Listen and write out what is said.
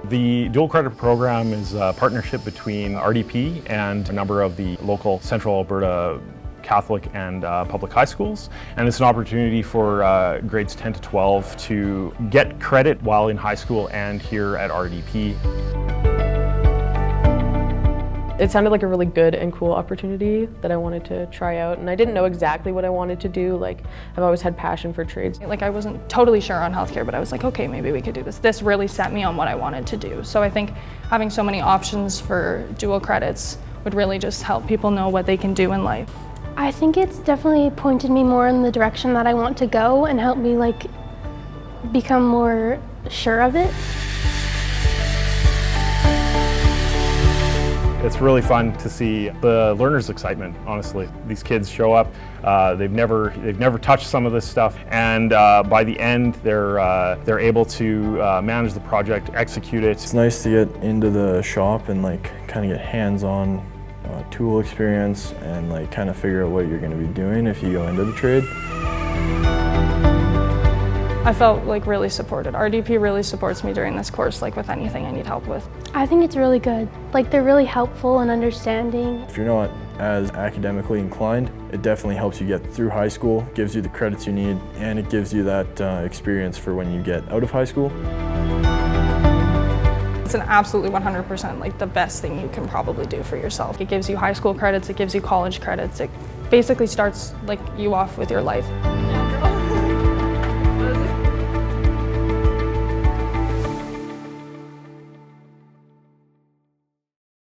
The dual credit program is a partnership between RDP and a number of the local Central Alberta Catholic and public high schools, and it's an opportunity for grades 10 to 12 to get credit while in high school and here at RDP. It sounded like a really good and cool opportunity that I wanted to try out, and I didn't know exactly what I wanted to do. Like, I've always had passion for trades. Like, I wasn't totally sure on healthcare, but I was like, okay, maybe we could do this. This really set me on what I wanted to do. So I think having so many options for dual credits would really just help people know what they can do in life. I think it's definitely pointed me more in the direction that I want to go and helped me like become more sure of it. It's really fun to see the learners' excitement, honestly. These kids show up, they've never touched some of this stuff, and by the end they're able to manage the project, execute it. It's nice to get into the shop and like kind of get hands-on tool experience and like kind of figure out what you're going to be doing if you go into the trade. I felt like really supported. RDP really supports me during this course, like with anything I need help with. I think it's really good. Like, they're really helpful and understanding. If you're not as academically inclined, it definitely helps you get through high school, gives you the credits you need, and it gives you that experience for when you get out of high school. It's an absolutely 100% like the best thing you can probably do for yourself. It gives you high school credits, it gives you college credits, it basically starts like you off with your life.